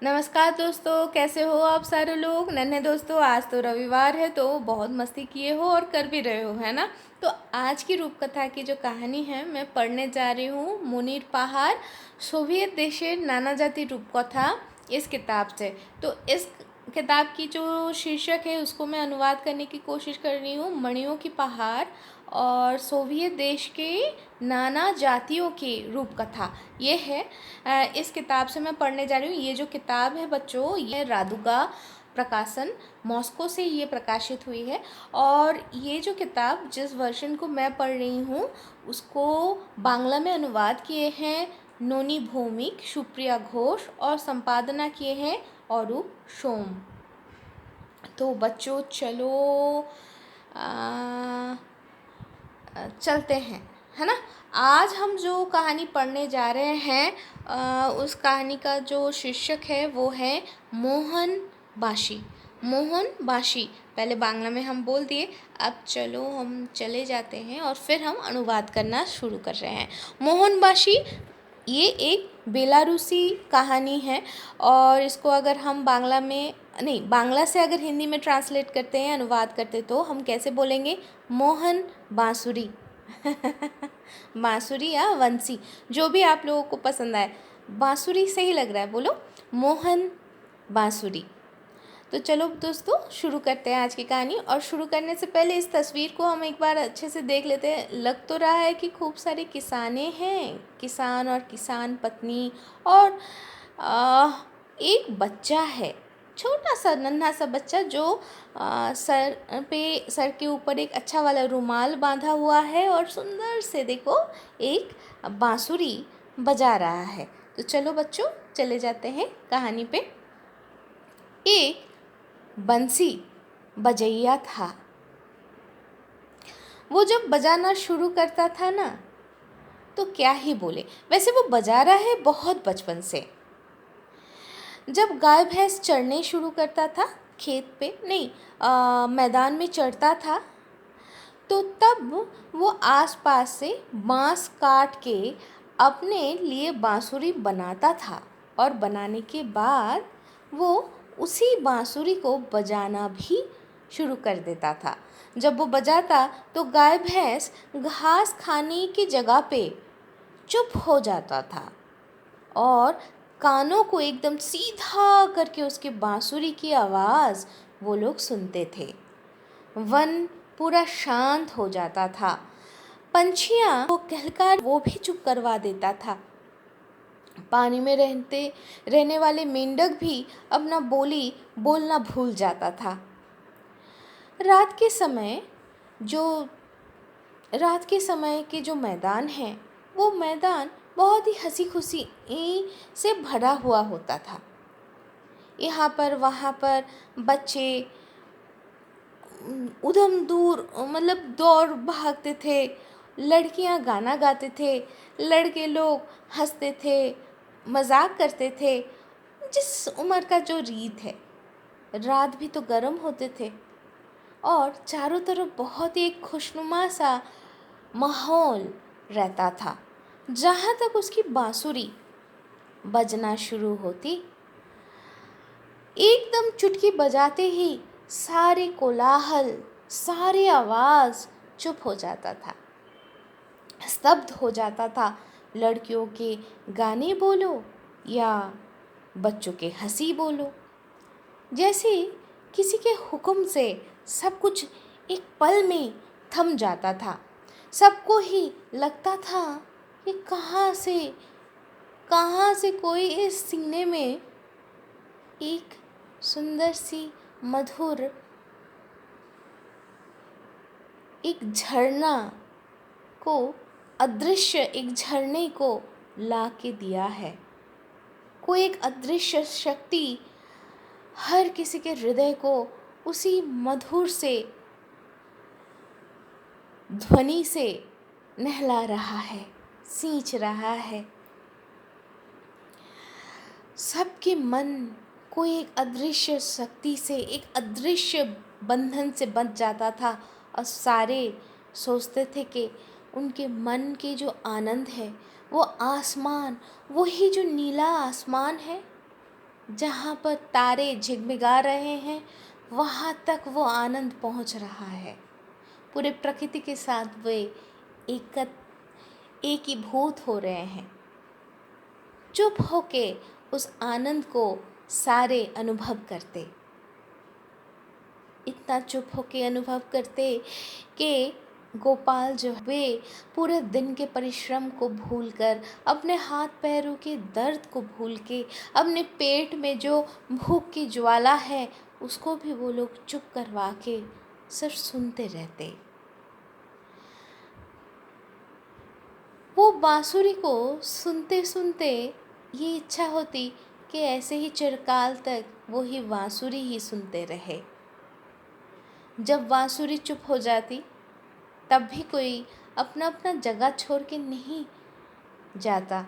नमस्कार दोस्तों, कैसे हो आप सारे लोग। नन्हे दोस्तों, आज तो रविवार है तो बहुत मस्ती किए हो और कर भी रहे हो, है ना। तो आज की रूपकथा की जो कहानी है मैं पढ़ने जा रही हूँ मुनीर पहाड़ सोवियत देशेर नाना जाति रूपकथा इस किताब से। तो इस किताब की जो शीर्षक है उसको मैं अनुवाद करने की कोशिश कर रही हूँ, मणियों की पहाड़ और सोवियत देश के नाना जातियों की रूपकथा ये है। इस किताब से मैं पढ़ने जा रही हूँ। ये जो किताब है बच्चों, ये रादुगा प्रकाशन मॉस्को से ये प्रकाशित हुई है। और ये जो किताब जिस वर्जन को मैं पढ़ रही हूँ उसको बांग्ला में अनुवाद किए हैं नोनी भौमिक, सुप्रिया घोष और संपादना किए हैं औरूप सोम। तो बच्चों चलो चलते हैं, है ना। आज हम जो कहानी पढ़ने जा रहे हैं उस कहानी का जो शीर्षक है वो है मोहन बाशी। मोहन बाशी पहले बांग्ला में हम बोल दिए, अब चलो हम चले जाते हैं और फिर हम अनुवाद करना शुरू कर रहे हैं। मोहन बाशी ये एक बेलारूसी कहानी है और इसको अगर हम बांग्ला में नहीं, बांग्ला से अगर हिंदी में ट्रांसलेट करते हैं, अनुवाद करते तो हम कैसे बोलेंगे, मोहन बांसुरी बांसुरी या वंसी, जो भी आप लोगों को पसंद आए। बांसुरी सही लग रहा है, बोलो मोहन बांसुरी। तो चलो दोस्तों शुरू करते हैं आज की कहानी। और शुरू करने से पहले इस तस्वीर को हम एक बार अच्छे से देख लेते हैं। लग तो रहा है कि खूब सारे किसाने हैं, किसान और किसान पत्नी और एक बच्चा है, छोटा सा नन्हा सा बच्चा जो सर के ऊपर एक अच्छा वाला रुमाल बांधा हुआ है और सुंदर से देखो एक बांसुरी बजा रहा है। तो चलो बच्चों चले जाते हैं कहानी पे। एक बंसी बजैया था। वो जब बजाना शुरू करता था ना तो क्या ही बोले, वैसे वो बजा रहा है बहुत बचपन से। जब गाय भैंस चढ़ने शुरू करता था, खेत पे नहीं मैदान में चढ़ता था, तो तब वो आसपास से बांस काट के अपने लिए बांसुरी बनाता था और बनाने के बाद वो उसी बांसुरी को बजाना भी शुरू कर देता था। जब वो बजाता तो गाय भैंस घास खाने की जगह पे चुप हो जाता था और कानों को एकदम सीधा करके उसके बांसुरी की आवाज़ वो लोग सुनते थे। वन पूरा शांत हो जाता था। पंछियाँ वो कहकर वो भी चुप करवा देता था। पानी में रहने वाले मेंढक भी अपना बोली बोलना भूल जाता था। रात के समय जो रात के समय के जो मैदान है, वो मैदान बहुत ही हंसी खुशी से भरा हुआ होता था। यहाँ पर वहाँ पर बच्चे उधम दूर मतलब दौड़ भागते थे, लड़कियाँ गाना गाते थे, लड़के लोग हंसते थे, मजाक करते थे। जिस उम्र का जो रीत है। रात भी तो गर्म होते थे और चारों तरफ बहुत ही एक खुशनुमा सा माहौल रहता था। जहाँ तक उसकी बांसुरी बजना शुरू होती, एकदम चुटकी बजाते ही सारे कोलाहल, सारी आवाज़ चुप हो जाता था, स्तब्ध हो जाता था। लड़कियों के गाने बोलो या बच्चों के हंसी बोलो, जैसे किसी के हुक्म से सब कुछ एक पल में थम जाता था। सबको ही लगता था कि कहाँ से कोई इस सीने में एक सुंदर सी मधुर एक झरना को अदृश्य एक झरने को ला के दिया है। कोई एक अदृश्य शक्ति हर किसी के हृदय को उसी मधुर से ध्वनि से नहला रहा है, सींच रहा है। सबके मन कोई एक अदृश्य शक्ति से, एक अदृश्य बंधन से बंध जाता था और सारे सोचते थे कि उनके मन के जो आनंद है वो आसमान, वही जो नीला आसमान है, जहाँ पर तारे झिगमिगा रहे हैं वहाँ तक वो आनंद पहुँच रहा है। पूरे प्रकृति के साथ वे एकीभूत हो रहे हैं। चुप होके उस आनंद को सारे अनुभव करते, इतना चुप होके अनुभव करते कि गोपाल जो वे पूरे दिन के परिश्रम को भूलकर, अपने हाथ पैरों के दर्द को भूल के, अपने पेट में जो भूख की ज्वाला है उसको भी वो लोग चुप करवा के सिर्फ सुनते रहते। वो बांसुरी को सुनते सुनते ये इच्छा होती कि ऐसे ही चिरकाल तक वो ही बांसुरी ही सुनते रहे। जब बांसुरी चुप हो जाती तब भी कोई अपना अपना जगह छोड़ के नहीं जाता।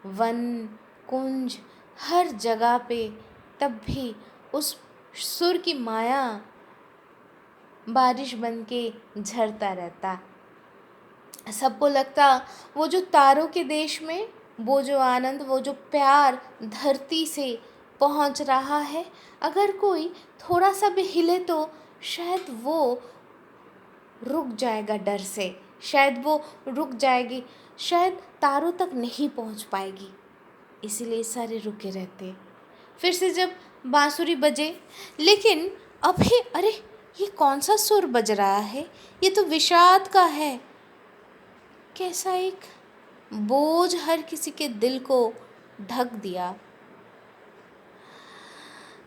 वन कुंज हर जगह पे तब भी उस सुर की माया बारिश बन के झरता रहता। सबको लगता वो जो तारों के देश में वो जो आनंद, वो जो प्यार धरती से पहुंच रहा है, अगर कोई थोड़ा सा भी हिले तो शायद वो रुक जाएगा डर से, शायद वो रुक जाएगी, शायद तारों तक नहीं पहुंच पाएगी। इसीलिए सारे रुके रहते। फिर से जब बांसुरी बजे, लेकिन अभी अरे ये कौन सा सुर बज रहा है, ये तो विषाद का है। कैसा एक बोझ हर किसी के दिल को ढक दिया।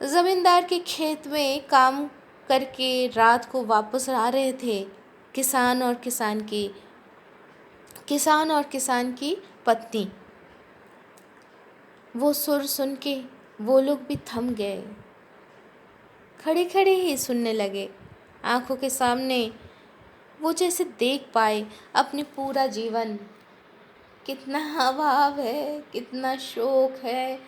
जमींदार के खेत में काम करके रात को वापस आ रहे थे किसान और किसान की पत्नी। वो सुर सुन के वो लोग भी थम गए, खड़े खड़े ही सुनने लगे। आंखों के सामने वो जैसे देख पाए अपने पूरा जीवन, कितना अभाव है, कितना शोक है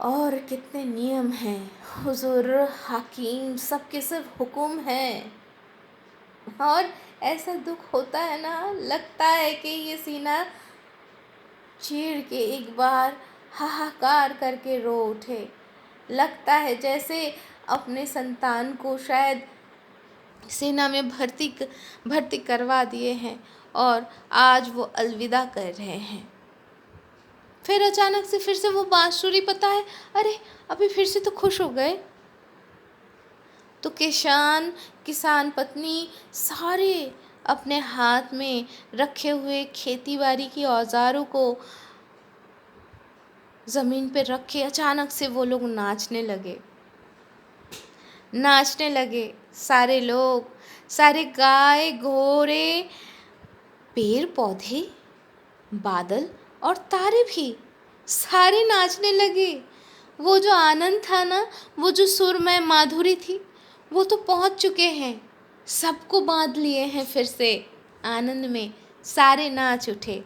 और कितने नियम हैं। हुजूर हाकिम सबके सिर्फ हुक्म है। और ऐसा दुख होता है ना, लगता है कि ये सीना चीर के एक बार हाहाकार करके रो उठे। लगता है जैसे अपने संतान को शायद सेना में भर्ती करवा दिए हैं और आज वो अलविदा कर रहे हैं। फिर अचानक से फिर से वो बांसुरी, पता है, अरे अभी फिर से तो खुश हो गए। तो किसान पत्नी सारे अपने हाथ में रखे हुए खेतीबाड़ी की औजारों को ज़मीन पे रख के अचानक से वो लोग नाचने लगे। सारे लोग, सारे गाय घोड़े, पेड़ पौधे, बादल और तारे भी सारे नाचने लगे। वो जो आनंद था ना, वो जो सुरमय माधुरी थी, वो तो पहुंच चुके हैं, सबको बांध लिए हैं। फिर से आनंद में सारे नाच उठे।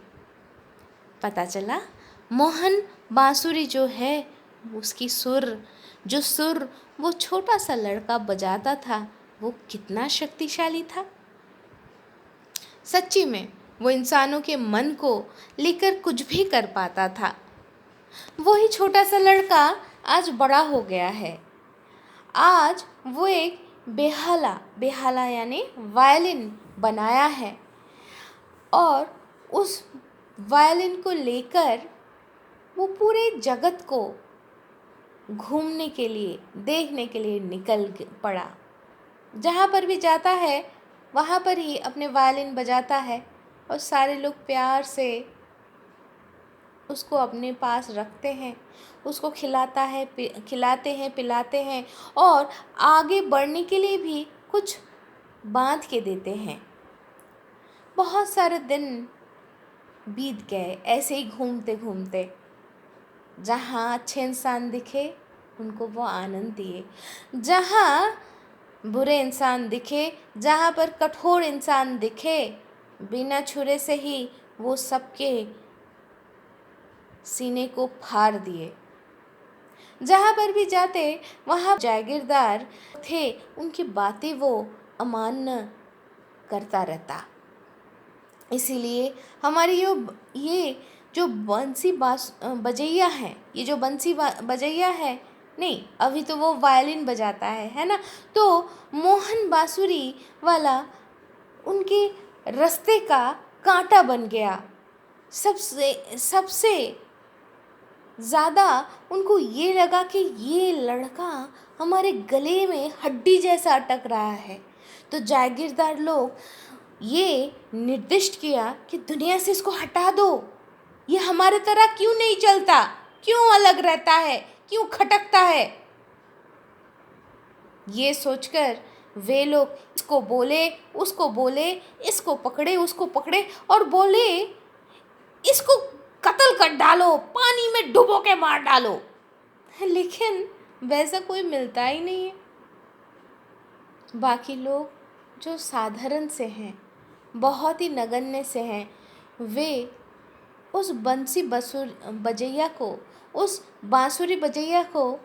पता चला मोहन बांसुरी जो है उसकी सुर वो छोटा सा लड़का बजाता था, वो कितना शक्तिशाली था। सच्ची में वो इंसानों के मन को लेकर कुछ भी कर पाता था। वही छोटा सा लड़का आज बड़ा हो गया है। आज वो एक बेहाला यानी वायलिन बनाया है और उस वायलिन को लेकर वो पूरे जगत को घूमने के लिए, देखने के लिए निकल पड़ा। जहाँ पर भी जाता है वहाँ पर ही अपने वायलिन बजाता है और सारे लोग प्यार से उसको अपने पास रखते हैं, उसको खिलाते हैं, पिलाते हैं और आगे बढ़ने के लिए भी कुछ बांध के देते हैं। बहुत सारे दिन बीत गए ऐसे ही घूमते घूमते। जहाँ अच्छे इंसान दिखे उनको वो आनंद दिए, जहाँ बुरे इंसान दिखे, जहाँ पर कठोर इंसान दिखे, बिना छुरे से ही वो सबके सीने को फाड़ दिए। जहाँ पर भी जाते वहाँ जागीरदार थे, उनकी बातें वो अमान्य करता रहता। इसीलिए हमारी ये जो बजैया है, ये जो बजैया है, नहीं अभी तो वो वायलिन बजाता है ना। तो मोहन बांसुरी वाला उनके रास्ते का कांटा बन गया। सबसे सबसे ज़्यादा उनको ये लगा कि ये लड़का हमारे गले में हड्डी जैसा अटक रहा है। तो जागीरदार लोग ये निर्दिष्ट किया कि दुनिया से इसको हटा दो, ये हमारे तरह क्यों नहीं चलता, क्यों अलग रहता है, क्यों खटकता है। ये सोचकर वे लोग इसको बोले, उसको बोले, इसको पकड़े, उसको पकड़े और बोले इसको कत्ल कर डालो, पानी में डुबो के मार डालो। लेकिन वैसा कोई मिलता ही नहीं है। बाकी लोग जो साधारण से हैं, बहुत ही नगण्य से हैं, वे उस बांसुरी बजैया को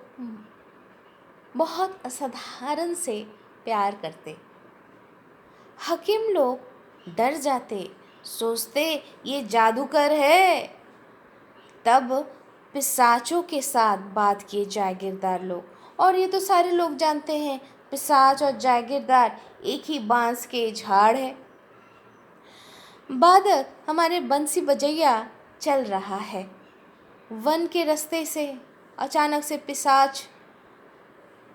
बहुत असाधारण से प्यार करते। हकीम लोग डर जाते, सोचते ये जादूगर है। तब पिशाचों के साथ बात किए जागीरदार लोग, और ये तो सारे लोग जानते हैं पिशाच और जागीरदार एक ही बांस के झाड़ है। बादक हमारे बंसी बजैया चल रहा है, वन के रास्ते से अचानक से पिशाच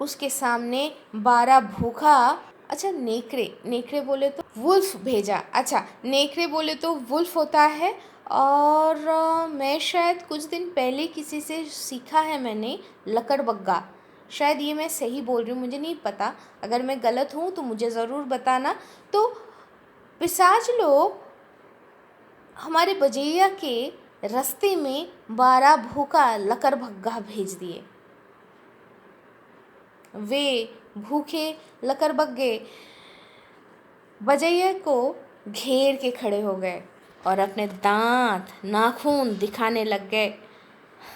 उसके सामने 12 भूखा, अच्छा नेकड़े बोले तो वुल्फ भेजा। अच्छा, नेकड़े बोले तो वुल्फ होता है। और मैं शायद कुछ दिन पहले किसी से सीखा है मैंने, लकड़बग्गा। शायद ये मैं सही बोल रही हूँ, मुझे नहीं पता। अगर मैं गलत हूँ तो मुझे ज़रूर बताना। तो पिशाच लोग हमारे बजैया के रास्ते में 12 भूखा लकड़बग्गा भेज दिए। वे भूखे लकड़बग्गे बजैया को घेर के खड़े हो गए और अपने दांत नाखून दिखाने लग गए।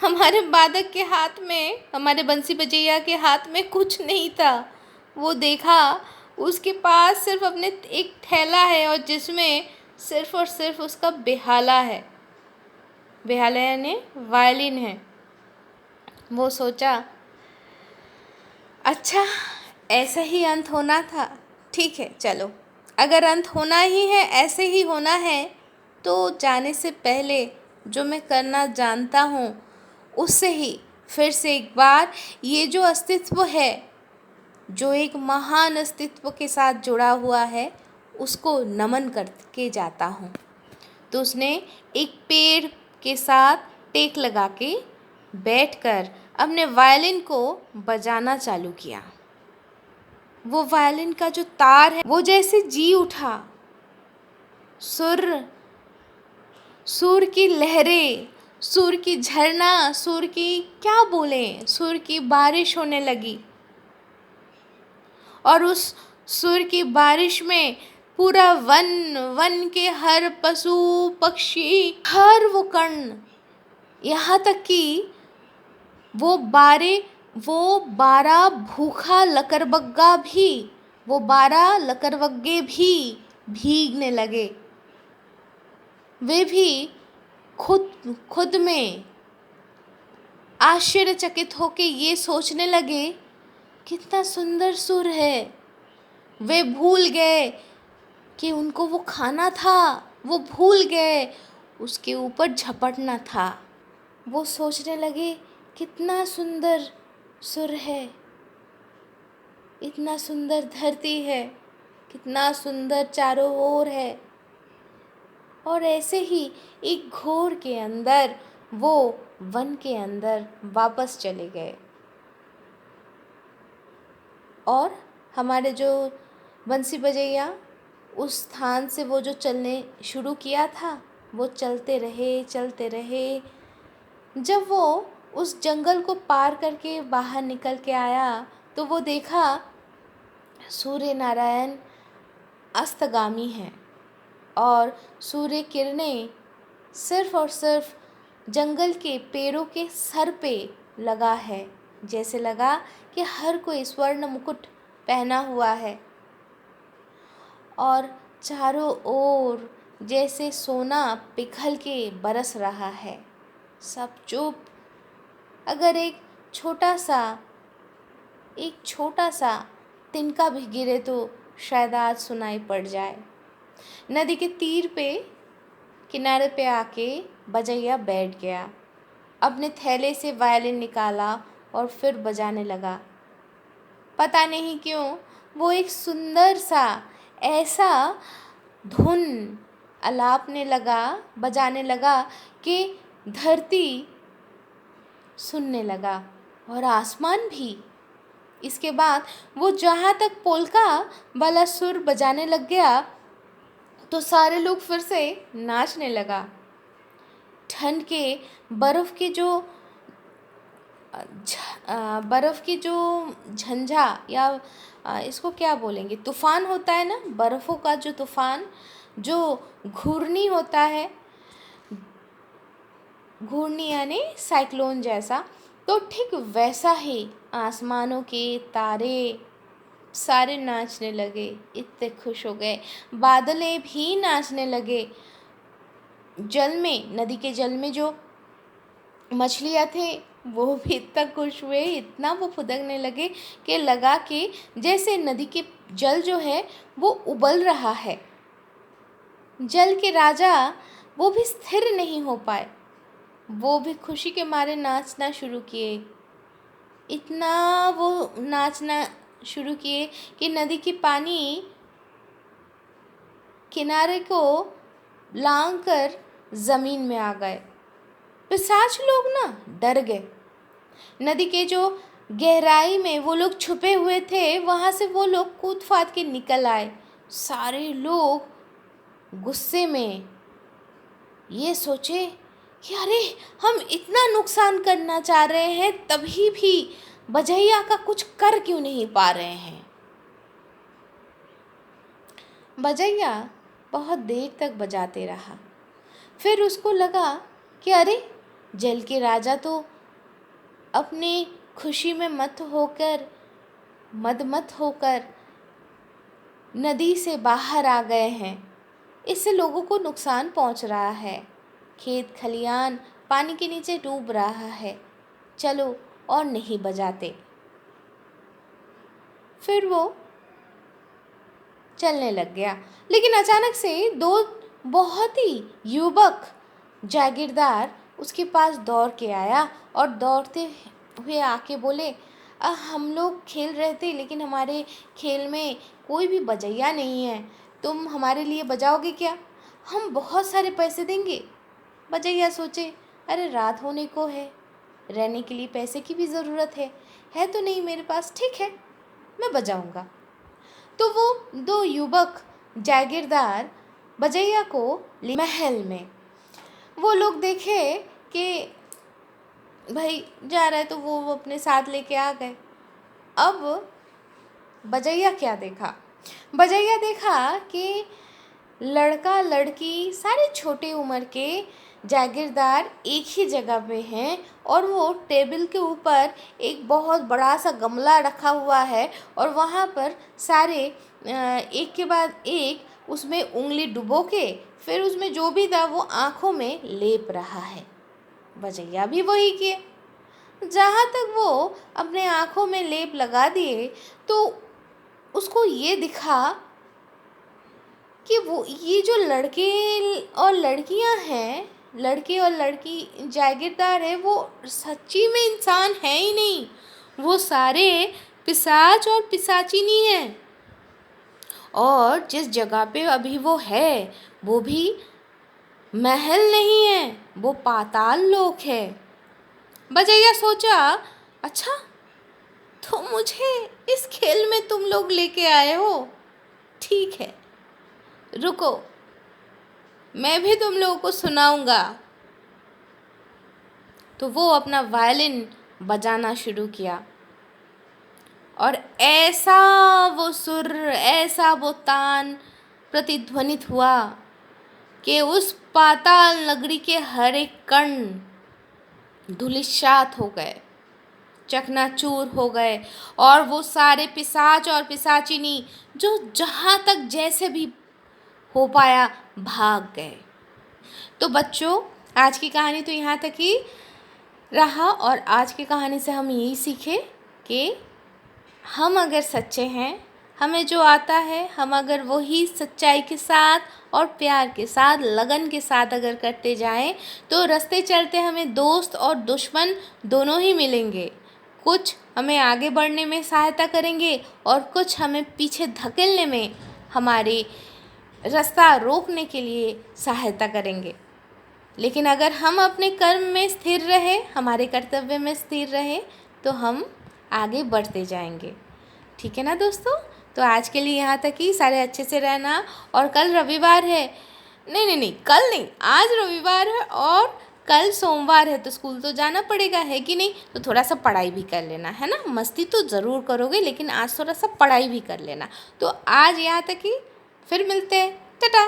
हमारे बादक के हाथ में, हमारे बंसी बजैया के हाथ में कुछ नहीं था। वो देखा उसके पास सिर्फ अपने एक थैला है और जिसमें सिर्फ और सिर्फ उसका बेहाला है। बेहाला यानी वायलिन है। वो सोचा अच्छा ऐसा ही अंत होना था, ठीक है चलो, अगर अंत होना ही है, ऐसे ही होना है, तो जाने से पहले जो मैं करना जानता हूँ उससे ही फिर से एक बार ये जो अस्तित्व है, जो एक महान अस्तित्व के साथ जुड़ा हुआ है, उसको नमन करके जाता हूँ। तो उसने एक पेड़ के साथ टेक लगा के बैठकर अपने वायलिन को बजाना चालू किया। वो वायलिन का जो तार है वो जैसे जी उठा। सुर की लहरें, सुर की झरना, सुर की क्या बोलें, सुर की बारिश होने लगी। और उस सुर की बारिश में पूरा वन के हर पशु पक्षी, हर वो कण, यहाँ तक कि वो 12 भूखा लकड़बग्गा भी, वो 12 लकड़बग्गे भी भीगने लगे। वे भी खुद में आश्चर्यचकित होके ये सोचने लगे कितना सुंदर सुर है। वे भूल गए कि उनको वो खाना था, वो भूल गए उसके ऊपर झपटना था। वो सोचने लगे कितना सुंदर सुर है, इतना सुंदर धरती है, कितना सुंदर चारों ओर है। और ऐसे ही एक घोर के अंदर वो वन के अंदर वापस चले गए। और हमारे जो बंसी बजैया उस स्थान से वो जो चलने शुरू किया था, वो चलते रहे। जब वो उस जंगल को पार करके बाहर निकल के आया तो वो देखा सूर्य नारायण अस्तगामी हैं और सूर्य किरणें सिर्फ और सिर्फ जंगल के पेड़ों के सर पे लगा है। जैसे लगा कि हर कोई स्वर्ण मुकुट पहना हुआ है और चारों ओर जैसे सोना पिघल के बरस रहा है। सब चुप। अगर एक छोटा सा तिनका भी गिरे तो शायद आज सुनाई पड़ जाए। नदी के किनारे पे आके बजैया बैठ गया। अपने थैले से वायलिन निकाला और फिर बजाने लगा। पता नहीं क्यों वो एक सुंदर सा ऐसा धुन बजाने लगा कि धरती सुनने लगा और आसमान भी। इसके बाद वो जहाँ तक पोल्का वाला सुर बजाने लग गया तो सारे लोग फिर से नाचने लगा। ठंड के बर्फ़ की जो झंझा या इसको क्या बोलेंगे, तूफ़ान होता है ना, बर्फ़ों का जो तूफ़ान जो घूर्णी होता है, घूर्णी यानी साइक्लोन जैसा, तो ठीक वैसा ही आसमानों के तारे सारे नाचने लगे। इतने खुश हो गए। बादलें भी नाचने लगे। नदी के जल में जो मछलियाँ थे वो भी इतना खुश हुए, इतना वो फुदकने लगे कि लगा कि जैसे नदी के जल जो है वो उबल रहा है। जल के राजा वो भी स्थिर नहीं हो पाए। वो भी खुशी के मारे नाचना शुरू किए। इतना वो नाचना शुरू किए कि नदी की पानी किनारे को लांघ कर ज़मीन में आ गए। पिशाच लोग ना डर गए। नदी के जो गहराई में वो लोग छुपे हुए थे, वहाँ से वो लोग कूद फाद के निकल आए। सारे लोग गुस्से में ये सोचे कि अरे, हम इतना नुकसान करना चाह रहे हैं, तभी भी बजैया का कुछ कर क्यों नहीं पा रहे हैं। बजैया बहुत देर तक बजाते रहा। फिर उसको लगा कि अरे, जल के राजा तो अपनी खुशी में मदमत होकर नदी से बाहर आ गए हैं। इससे लोगों को नुकसान पहुंच रहा है। खेत खलियान पानी के नीचे डूब रहा है। चलो और नहीं बजाते। फिर वो चलने लग गया। लेकिन अचानक से दो बहुत ही युवक जागीरदार उसके पास दौड़ के आया और दौड़ते हुए आके बोले, हम लोग खेल रहे थे, लेकिन हमारे खेल में कोई भी बजैया नहीं है। तुम हमारे लिए बजाओगे क्या? हम बहुत सारे पैसे देंगे। बजैया सोचे, अरे, रात होने को है, रहने के लिए पैसे की भी ज़रूरत है तो नहीं मेरे पास। ठीक है, मैं बजाऊंगा। तो वो दो युवक जागीरदार बजैया को ले महल में। वो लोग देखे कि भाई जा रहा है तो वो अपने साथ लेके आ गए। अब बजैया क्या देखा? बजैया देखा कि लड़का लड़की सारे छोटे उम्र के जागीरदार एक ही जगह पे हैं और वो टेबल के ऊपर एक बहुत बड़ा सा गमला रखा हुआ है और वहाँ पर सारे एक के बाद एक उसमें उंगली डुबो के फिर उसमें जो भी था वो आँखों में लेप रहा है। बजैया भी वही किए। जहाँ तक वो अपने आँखों में लेप लगा दिए तो उसको ये दिखा कि वो ये जो लड़के और लड़कियां हैं, लड़के और लड़की जागीरदार है, वो सच्ची में इंसान है ही नहीं। वो सारे पिशाच और पिशाचिनी हैं। और जिस जगह पे अभी वो है वो भी महल नहीं है, वो पाताल लोक है। बजैया सोचा, अच्छा, तो मुझे इस खेल में तुम लोग लेके आए हो, ठीक है, रुको, मैं भी तुम लोगों को सुनाऊंगा। तो वो अपना वायलिन बजाना शुरू किया और ऐसा वो सुर, ऐसा वो तान प्रतिध्वनित हुआ कि उस पाताल नगरी के हर एक कण धूलिसात हो गए, चकनाचूर हो गए। और वो सारे पिशाच और पिशाचिनी जो जहाँ तक जैसे भी हो पाया, भाग गए। तो बच्चों, आज की कहानी तो यहाँ तक ही रहा और आज की कहानी से हम यही सीखे कि हम अगर सच्चे हैं, हमें जो आता है हम अगर वही सच्चाई के साथ और प्यार के साथ, लगन के साथ अगर करते जाएं तो रास्ते चलते हमें दोस्त और दुश्मन दोनों ही मिलेंगे। कुछ हमें आगे बढ़ने में सहायता करेंगे और कुछ हमें पीछे धकेलने में, हमारे रास्ता रोकने के लिए सहायता करेंगे। लेकिन अगर हम अपने कर्म में स्थिर रहे, हमारे कर्तव्य में स्थिर रहे, तो हम आगे बढ़ते जाएंगे। ठीक है ना दोस्तों? तो आज के लिए यहाँ तक ही। सारे अच्छे से रहना। और कल रविवार है, नहीं, कल नहीं, आज रविवार है और कल सोमवार है, तो स्कूल तो जाना पड़ेगा, है कि नहीं? तो थोड़ा सा पढ़ाई भी कर लेना, है ना? मस्ती तो ज़रूर करोगे, लेकिन आज थोड़ा सा पढ़ाई भी कर लेना। तो आज यहाँ तक ही, फिर मिलते हैं। टाटा।